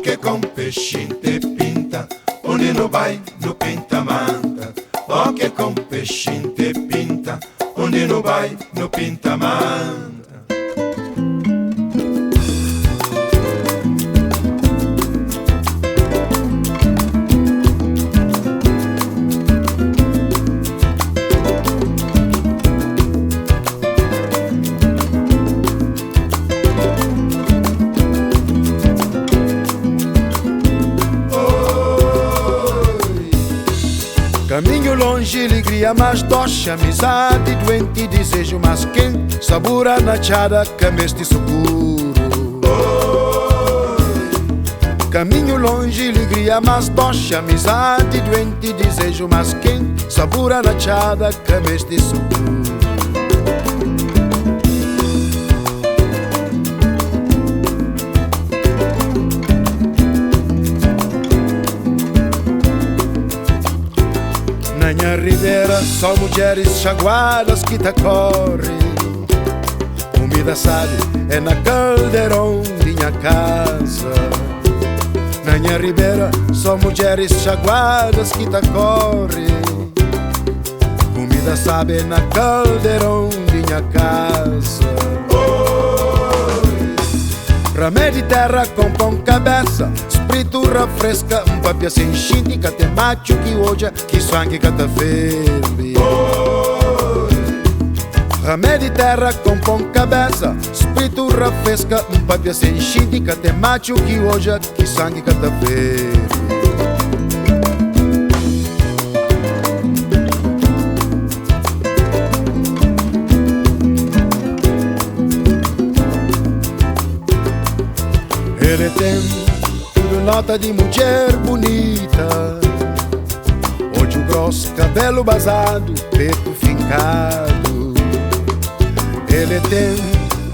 Ocche com peixinho te pinta, onde não vai, no pinta manta. Ocche com peixinho te pinta, onde não vai, no pinta manta. Caminho longe, alegria, mas doce, amizade, doente, desejo, mas quente, sabor a nachada, cameste seguro. Caminho longe, alegria, mas doce, amizade, doente, desejo, mas quente, sabor a nachada, cameste seguro. Na minha ribeira só mulheres chaguadas que tá corre. Comida sabe é na caldeirão de minha casa. Na minha ribeira só mulheres chaguadas que tá corre. Comida sabe é na caldeirão de minha casa. Ramé de terra com pão cabeça, espírito refresca, papia sem xinte, que tem macho que hoje, que sangue que tá ferve. Ramé de terra com pão cabeça, espírito refresca, papia sem xinte, que tem macho que hoje, que sangue que tá ferve. Ele tem tudo nota de mulher bonita, olho grosso, cabelo basado, peito fincado. Ele tem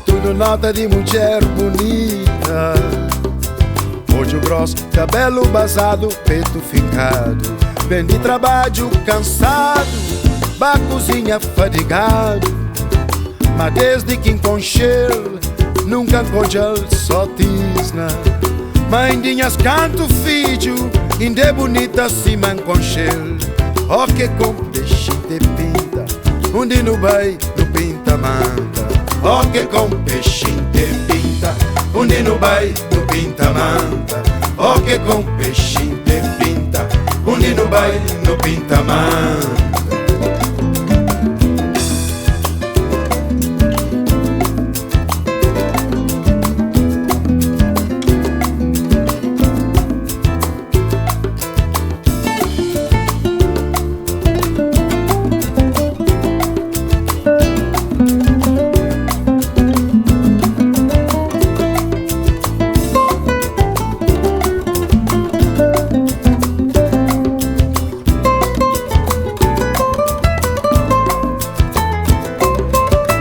tudo nota de mulher bonita, olho grosso, cabelo basado, peito fincado. Vem de trabalho cansado, ba cozinha fadigado, mas desde que enconcheu nunca cojal só tisna. Mandinhas canto filho, inde bonita se manconchel. Ocche com peixe te pinta, onde não vai, no pinta manta. Ocche com peixe te pinta, onde não vai, no pinta manta. Ocche com peixe te pinta, onde não vai, no pinta manta.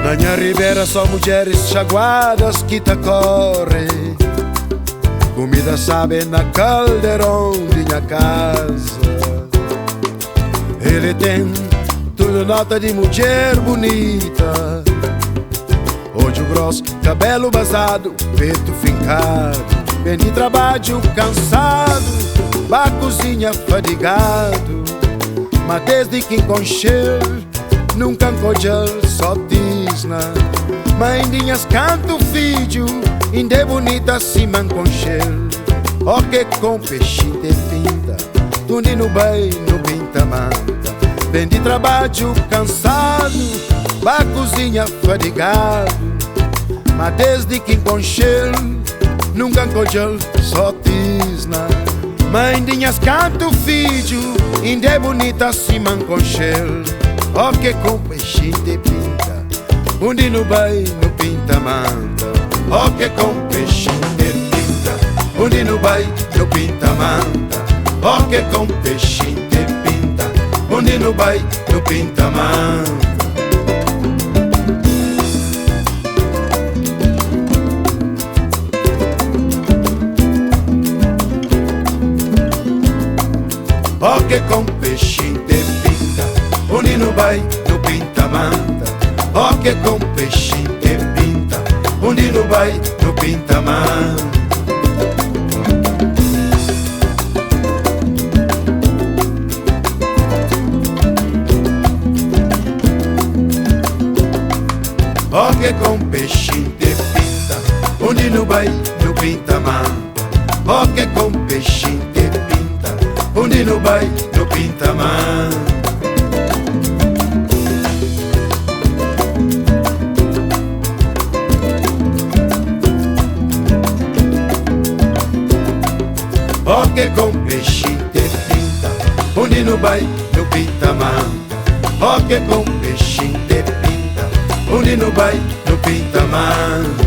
Na minha ribeira só mulheres chaguadas que tá corre. Comida sabe na caldeirão de minha casa. Ele tem tudo nota de mulher bonita, olho grosso, cabelo basado, peito fincado. Vem de trabalho cansado, ba cozinha fadigado, mas desde que enconcheu nunca encojal só tisna. Mandinhas canto filho, inde bonita se manconchel. Ocche com peixe te pinta, onde não vai, no pinta manta. Vem de trabalho cansado, ba cozinha fadigado, mas desde que enconchel nunca encojal só tisna. Mandinhas canto filho, inde bonita se manconchel. Ocche com peixe te pinta, onde não vai, no pinta manta. Ocche com peixe te pinta, onde não vai, no pinta manta. Ocche com peixe te pinta, onde não vai, no pinta manta. Ocche com peixe te pinta, onde não vai, no pinta manta. Ocche com peixe te pinta, onde não vai, no pinta manta. Ocche com peixinho te pinta, onde não vai, não pinta manta. Ocche com peixinho te pinta, onde não vai, não pinta manta. Ocche com peixinho te pinta, onde não vai, não pinta manta. Ocche com peixinho te pinta, onde não vai, não pinta manta.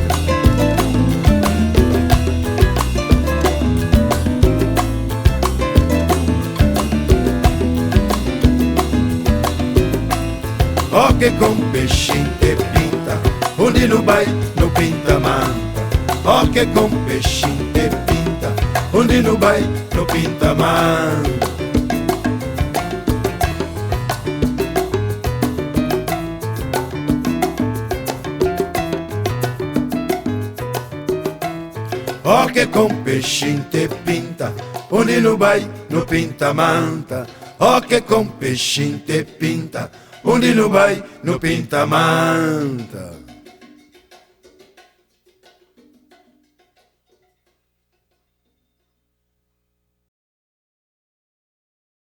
Ocche com peixinho te pinta, onde não vai, não pinta manta. Ocche com peixinho te pinta, onde não vai, não pinta manta. Ocche com peixinho te pinta, onde não vai, não pinta manta. Ocche com peixinho te pinta, onde não vai, não pinta manta.